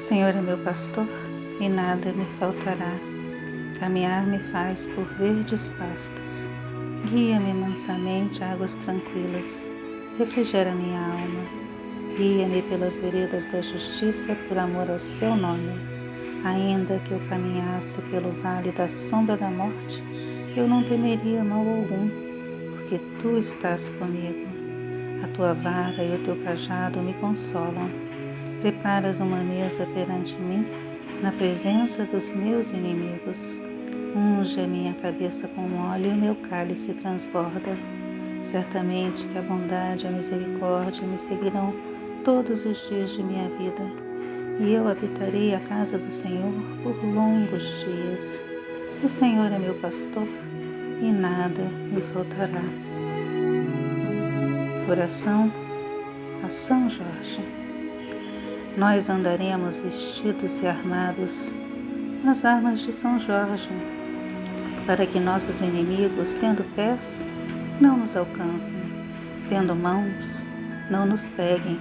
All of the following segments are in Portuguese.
Senhor é meu pastor e nada me faltará. Caminhar me faz por verdes pastos. Guia-me mansamente a águas tranquilas. Refrigera minha alma. Guia-me pelas veredas da justiça por amor ao seu nome. Ainda que eu caminhasse pelo vale da sombra da morte, eu não temeria mal algum, porque tu estás comigo. A tua vara e o teu cajado me consolam. Preparas uma mesa perante mim, na presença dos meus inimigos. Unge a minha cabeça com óleo e o meu cálice transborda. Certamente que a bondade e a misericórdia me seguirão todos os dias de minha vida, e eu habitarei a casa do Senhor por longos dias. O Senhor é meu pastor, e nada me faltará. Oração a São Jorge. Nós andaremos vestidos e armados nas armas de São Jorge, para que nossos inimigos, tendo pés, não nos alcancem, tendo mãos, não nos peguem,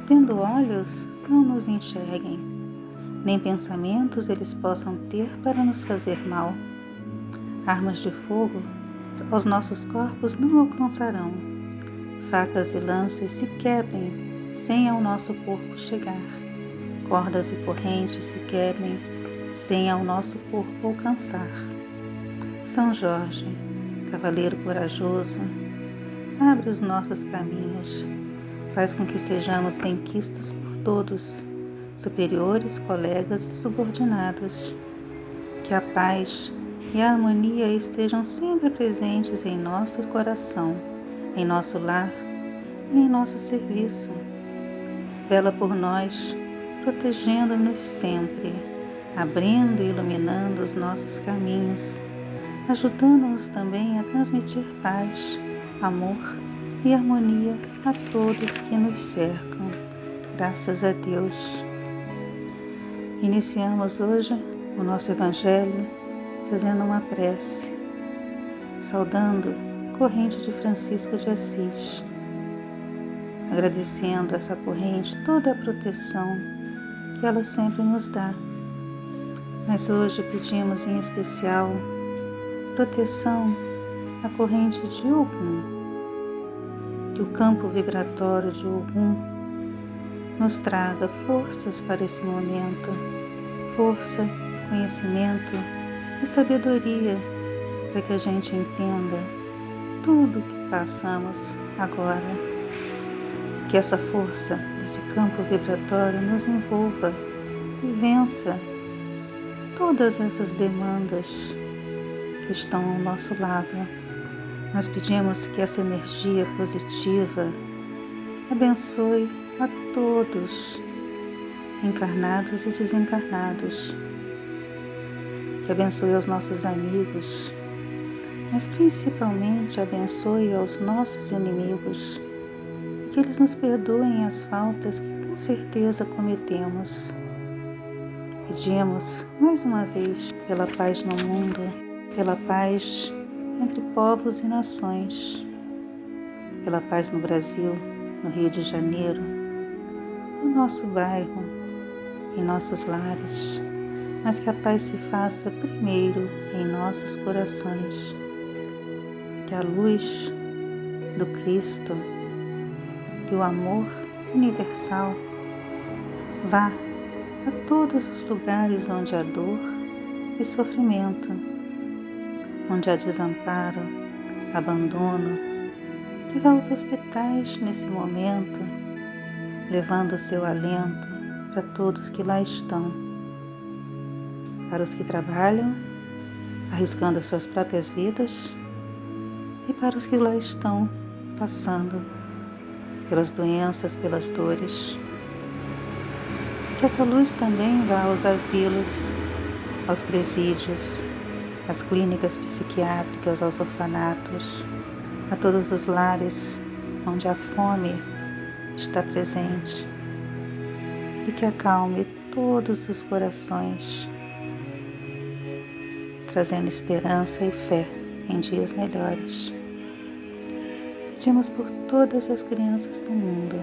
tendo olhos, não nos enxerguem, nem pensamentos eles possam ter para nos fazer mal. Armas de fogo aos nossos corpos não alcançarão, facas e lanças se quebrem sem ao nosso corpo chegar, cordas e correntes se quebrem sem ao nosso corpo alcançar. São Jorge, cavaleiro corajoso, abre os nossos caminhos, faz com que sejamos benquistos por todos, superiores, colegas e subordinados. Que a paz e a harmonia estejam sempre presentes em nosso coração, em nosso lar e em nosso serviço. Vela por nós, protegendo-nos sempre, abrindo e iluminando os nossos caminhos, ajudando-nos também a transmitir paz, amor e harmonia a todos que nos cercam. Graças a Deus. Iniciamos hoje o nosso Evangelho fazendo uma prece, saudando a corrente de Francisco de Assis, agradecendo essa corrente toda a proteção que ela sempre nos dá. Mas hoje pedimos em especial proteção à corrente de Ogum, que o campo vibratório de Ogum nos traga forças para esse momento, força, conhecimento e sabedoria para que a gente entenda tudo o que passamos agora. Que essa força desse campo vibratório nos envolva e vença todas essas demandas que estão ao nosso lado. Nós pedimos que essa energia positiva abençoe a todos, encarnados e desencarnados. Que abençoe aos nossos amigos, mas principalmente abençoe aos nossos inimigos. Que eles nos perdoem as faltas que com certeza cometemos. Pedimos mais uma vez pela paz no mundo, pela paz entre povos e nações, pela paz no Brasil, no Rio de Janeiro, no nosso bairro, em nossos lares, mas que a paz se faça primeiro em nossos corações. Que a luz do Cristo e o amor universal vá a todos os lugares onde há dor e sofrimento, onde há desamparo, abandono, que vá aos hospitais nesse momento, levando o seu alento para todos que lá estão, para os que trabalham, arriscando as suas próprias vidas, e para os que lá estão passando pelas doenças, pelas dores. Que essa luz também vá aos asilos, aos presídios, às clínicas psiquiátricas, aos orfanatos, a todos os lares onde a fome está presente, e que acalme todos os corações, trazendo esperança e fé em dias melhores. Pedimos por todas as crianças do mundo,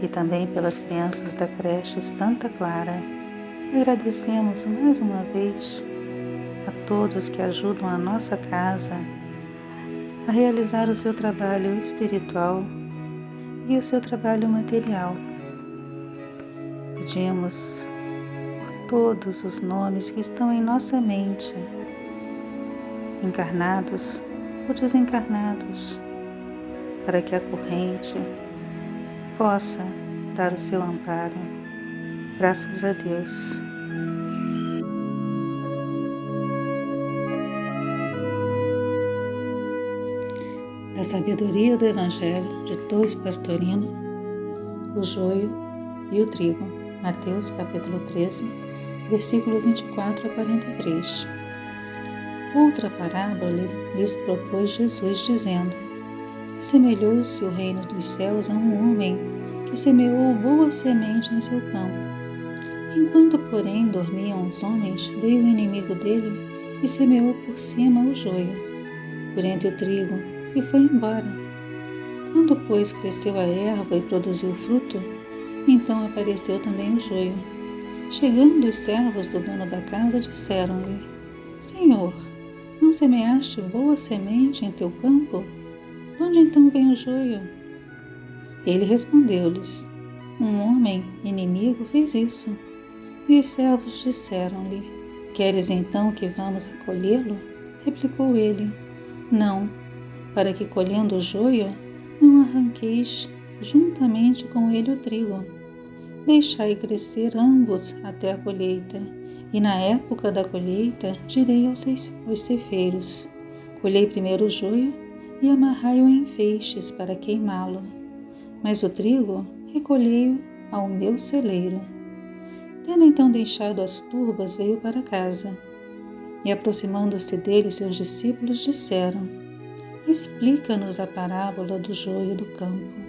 e também pelas crianças da creche Santa Clara. Agradecemos mais uma vez a todos que ajudam a nossa casa a realizar o seu trabalho espiritual e o seu trabalho material. Pedimos por todos os nomes que estão em nossa mente, encarnados ou desencarnados, para que a corrente possa dar o seu amparo. Graças a Deus. Da sabedoria do Evangelho de Torres Pastorino, o joio e o trigo. Mateus capítulo 13, versículo 24 a 43. Outra parábola lhes propôs Jesus, dizendo: Assemelhou-se o reino dos céus a um homem que semeou boa semente em seu campo. Enquanto, porém, dormiam os homens, veio o inimigo dele e semeou por cima o joio, por entre o trigo, e foi embora. Quando, pois, cresceu a erva e produziu fruto, então apareceu também o joio. Chegando os servos do dono da casa, disseram-lhe: Senhor, não semeaste boa semente em teu campo? De onde então vem o joio? Ele respondeu-lhes: Um homem inimigo fez isso. E os servos disseram-lhe: Queres então que vamos a colhê-lo? Replicou ele: Não, para que colhendo o joio, não arranqueis juntamente com ele o trigo. Deixai crescer ambos até a colheita, e na época da colheita direi aos ceifeiros: Colhei primeiro o joio e amarrai-o em feixes para queimá-lo, mas o trigo recolhei-o ao meu celeiro. Tendo então deixado as turbas, veio para casa, e aproximando-se dele seus discípulos disseram: Explica-nos a parábola do joio do campo.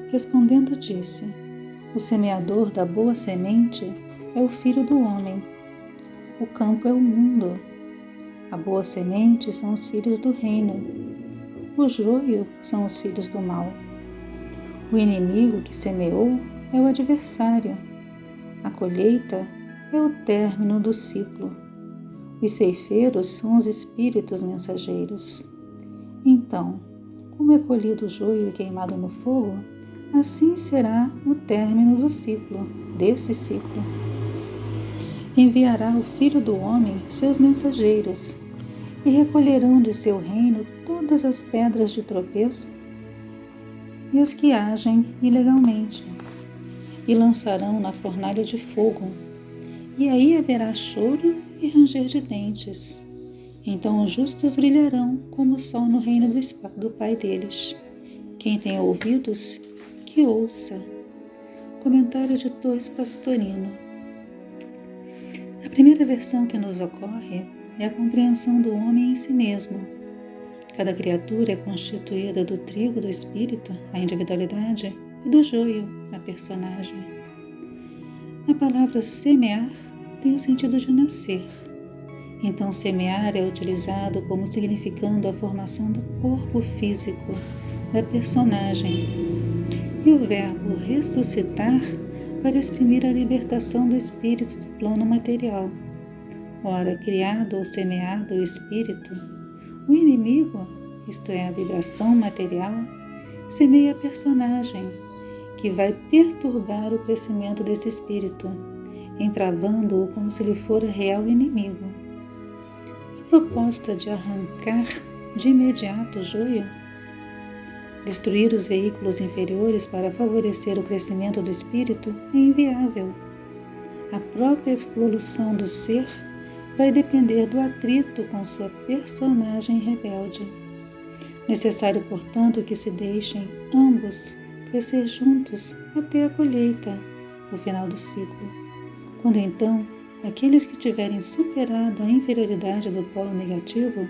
Respondendo disse: O semeador da boa semente é o Filho do homem. O campo é o mundo. A boa semente são os filhos do reino. O joio são os filhos do mal. O inimigo que semeou é o adversário. A colheita é o término do ciclo. Os ceifeiros são os espíritos mensageiros. Então, como é colhido o joio e queimado no fogo, assim será o término do ciclo, desse ciclo. Enviará o Filho do Homem seus mensageiros, e recolherão de seu reino todas as pedras de tropeço e os que agem ilegalmente, e lançarão na fornalha de fogo, e aí haverá choro e ranger de dentes. Então os justos brilharão como o sol no reino do Pai deles. Quem tem ouvidos, que ouça. Comentário de Torres Pastorino. A primeira versão que nos ocorre é a compreensão do homem em si mesmo. Cada criatura é constituída do trigo do espírito, a individualidade, e do joio, a personagem. A palavra semear tem o sentido de nascer. Então, semear é utilizado como significando a formação do corpo físico, da personagem, e o verbo ressuscitar para exprimir a libertação do espírito do plano material. Ora, criado ou semeado o espírito, o inimigo, isto é, a vibração material, semeia a personagem, que vai perturbar o crescimento desse espírito, entravando-o como se ele fora real inimigo. A proposta de arrancar de imediato o joio, destruir os veículos inferiores para favorecer o crescimento do espírito é inviável. A própria evolução do ser vai depender do atrito com sua personagem rebelde. Necessário, portanto, que se deixem ambos crescer juntos até a colheita, o final do ciclo, quando então aqueles que tiverem superado a inferioridade do polo negativo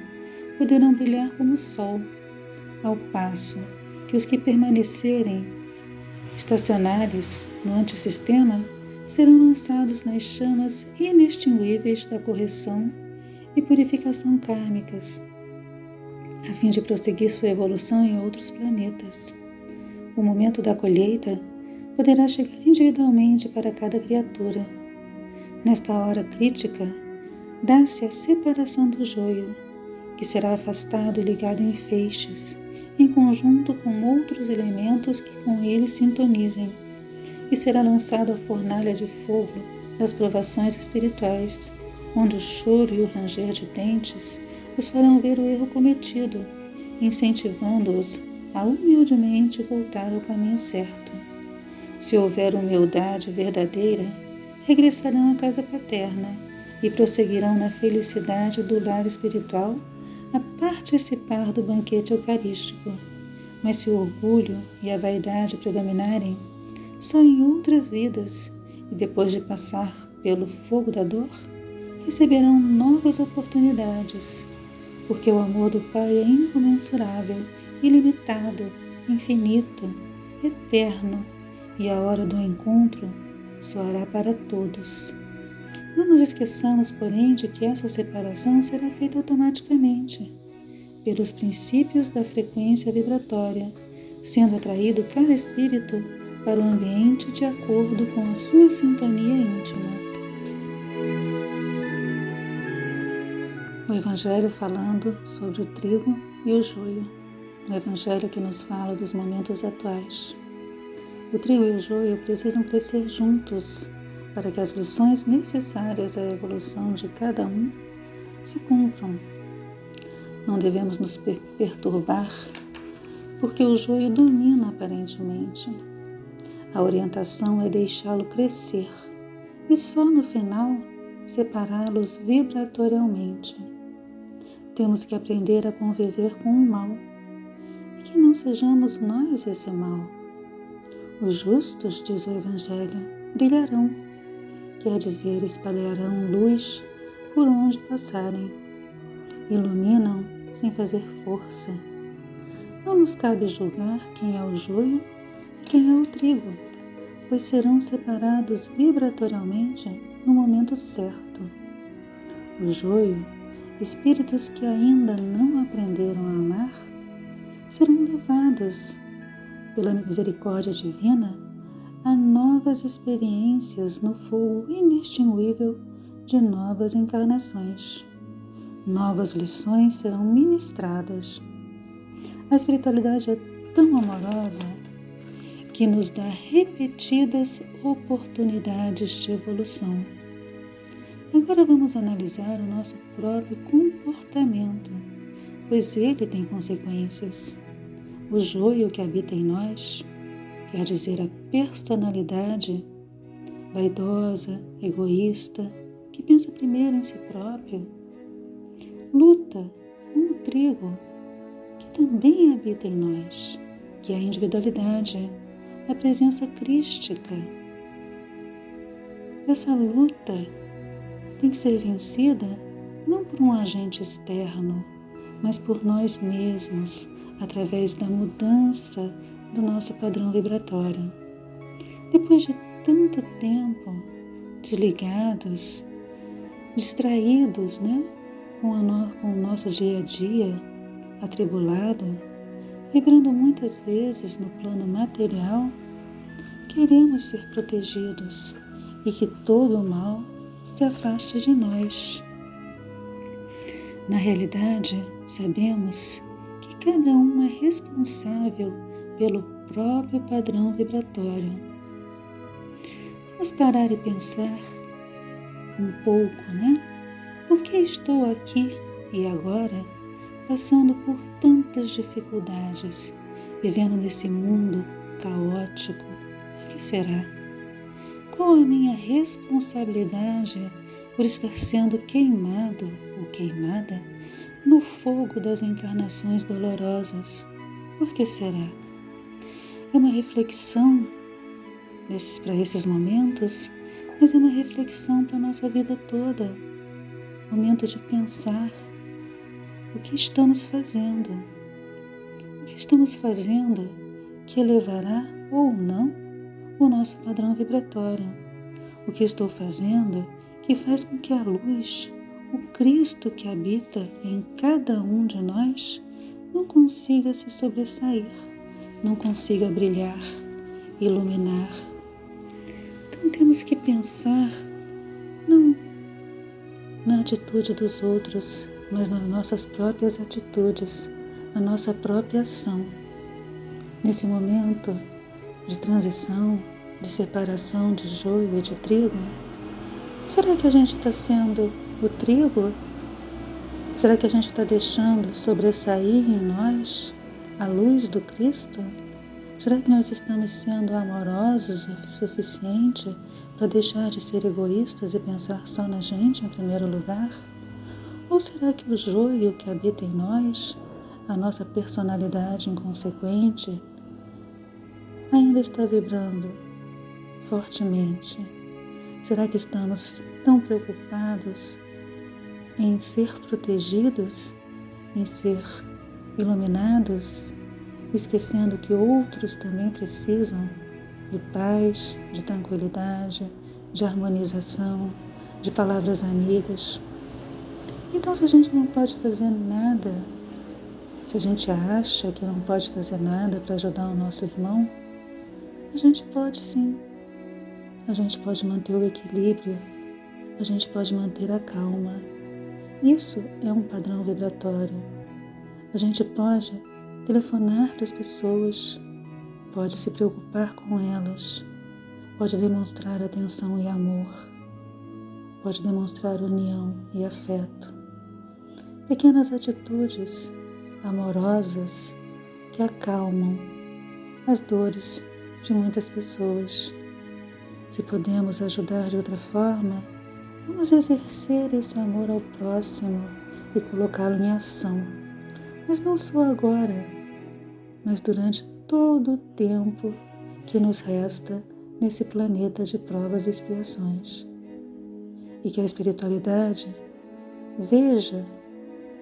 poderão brilhar como o sol, ao passo que os que permanecerem estacionários no antissistema serão lançados nas chamas inextinguíveis da correção e purificação kármicas, a fim de prosseguir sua evolução em outros planetas. O momento da colheita poderá chegar individualmente para cada criatura. Nesta hora crítica, dá-se a separação do joio, que será afastado e ligado em feixes, em conjunto com outros elementos que com ele sintonizem, e será lançado à fornalha de fogo das provações espirituais, onde o choro e o ranger de dentes os farão ver o erro cometido, incentivando-os a humildemente voltar ao caminho certo. Se houver humildade verdadeira, regressarão à casa paterna e prosseguirão na felicidade do lar espiritual a participar do banquete eucarístico. Mas se o orgulho e a vaidade predominarem, só em outras vidas, e depois de passar pelo fogo da dor, receberão novas oportunidades, porque o amor do Pai é incomensurável, ilimitado, infinito, eterno, e a hora do encontro soará para todos. Não nos esqueçamos, porém, de que essa separação será feita automaticamente, pelos princípios da frequência vibratória, sendo atraído cada espírito para o ambiente de acordo com a sua sintonia íntima. O Evangelho falando sobre o trigo e o joio. O Evangelho que nos fala dos momentos atuais. O trigo e o joio precisam crescer juntos para que as lições necessárias à evolução de cada um se cumpram. Não devemos nos perturbar, porque o joio domina aparentemente. A orientação é deixá-lo crescer e só no final separá-los vibratorialmente. Temos que aprender a conviver com o mal e que não sejamos nós esse mal. Os justos, diz o Evangelho, brilharão, quer dizer, espalharão luz por onde passarem. Iluminam sem fazer força. Não nos cabe julgar quem é o joio e quem é o trigo, pois serão separados vibratorialmente no momento certo. O joio, espíritos que ainda não aprenderam a amar, serão levados pela misericórdia divina a novas experiências no fogo inextinguível de novas encarnações. Novas lições serão ministradas. A espiritualidade é tão amorosa que nos dá repetidas oportunidades de evolução. Agora vamos analisar o nosso próprio comportamento, pois ele tem consequências. O joio que habita em nós, quer dizer a personalidade vaidosa, egoísta, que pensa primeiro em si próprio, luta com o trigo, que também habita em nós, que é a individualidade, a presença crística. Essa luta tem que ser vencida não por um agente externo, mas por nós mesmos, através da mudança do nosso padrão vibratório. Depois de tanto tempo desligados, distraídos, com o nosso dia a dia atribulado, vibrando muitas vezes no plano material, queremos ser protegidos e que todo o mal se afaste de nós. Na realidade, sabemos que cada um é responsável pelo próprio padrão vibratório. Vamos parar e pensar um pouco, Por que estou aqui e agora passando por tantas dificuldades, vivendo nesse mundo caótico? Por que será? Qual a minha responsabilidade por estar sendo queimado ou queimada no fogo das encarnações dolorosas? Por que será? É uma reflexão para esses momentos, mas é uma reflexão para a nossa vida toda. Momento de pensar o que estamos fazendo. O que estamos fazendo que elevará ou não o nosso padrão vibratório. O que estou fazendo que faz com que a luz, o Cristo que habita em cada um de nós, não consiga se sobressair, não consiga brilhar iluminar. Então temos que pensar não na atitude dos outros, mas nas nossas próprias atitudes, na nossa própria ação. Nesse momento de transição, de separação de joio e de trigo, será que a gente está sendo o trigo? Será que a gente está deixando sobressair em nós a luz do Cristo? Será que nós estamos sendo amorosos o suficiente para deixar de ser egoístas e pensar só na gente em primeiro lugar? Ou será que o joio que habita em nós, a nossa personalidade inconsequente, ainda está vibrando fortemente? Será que estamos tão preocupados em ser protegidos, em ser iluminados, esquecendo que outros também precisam de paz, de tranquilidade, de harmonização, de palavras amigas? Então, se a gente não pode fazer nada, se a gente acha que não pode fazer nada para ajudar o nosso irmão, a gente pode sim. A gente pode manter o equilíbrio, a gente pode manter a calma. Isso é um padrão vibratório. A gente pode telefonar para as pessoas, pode se preocupar com elas, pode demonstrar atenção e amor, pode demonstrar união e afeto. Pequenas atitudes amorosas que acalmam as dores de muitas pessoas. Se podemos ajudar de outra forma, vamos exercer esse amor ao próximo e colocá-lo em ação. Mas não só agora, mas durante todo o tempo que nos resta nesse planeta de provas e expiações. E que a espiritualidade veja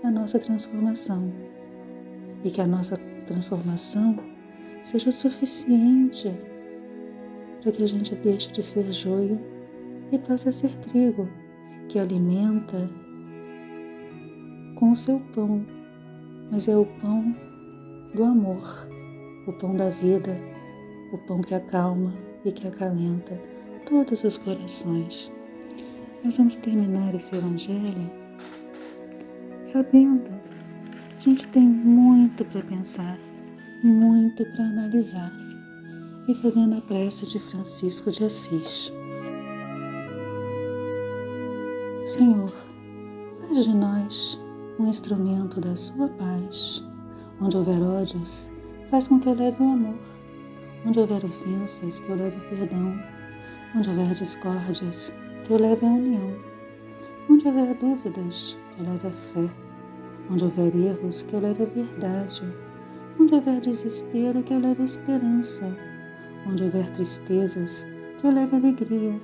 a nossa transformação. E que a nossa transformação seja o suficiente para que a gente deixe de ser joio e passe a ser trigo, que alimenta com o seu pão, mas é o pão do amor, o pão da vida, o pão que acalma e que acalenta todos os corações. Nós vamos terminar esse evangelho sabendo que a gente tem muito para pensar, muito para analisar, e fazendo a prece de Francisco de Assis. Senhor, faz de nós um instrumento da sua paz. Onde houver ódios, faz com que eu leve o amor. Onde houver ofensas, que eu leve o perdão. Onde houver discórdias, que eu leve a união. Onde houver dúvidas, que eu leve a fé. Onde houver erros, que eu leve a verdade. Onde houver desespero, que eu leve a esperança. Onde houver tristezas, que eu leve a alegria.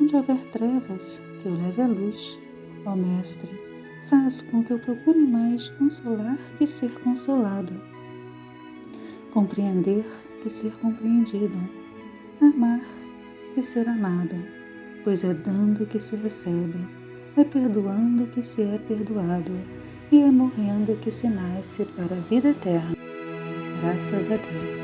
Onde houver trevas, que eu leve a luz. Ó Mestre, faz com que eu procure mais consolar que ser consolado, compreender que ser compreendido, amar que ser amado, pois é dando que se recebe, é perdoando que se é perdoado, e é morrendo que se nasce para a vida eterna. Graças a Deus.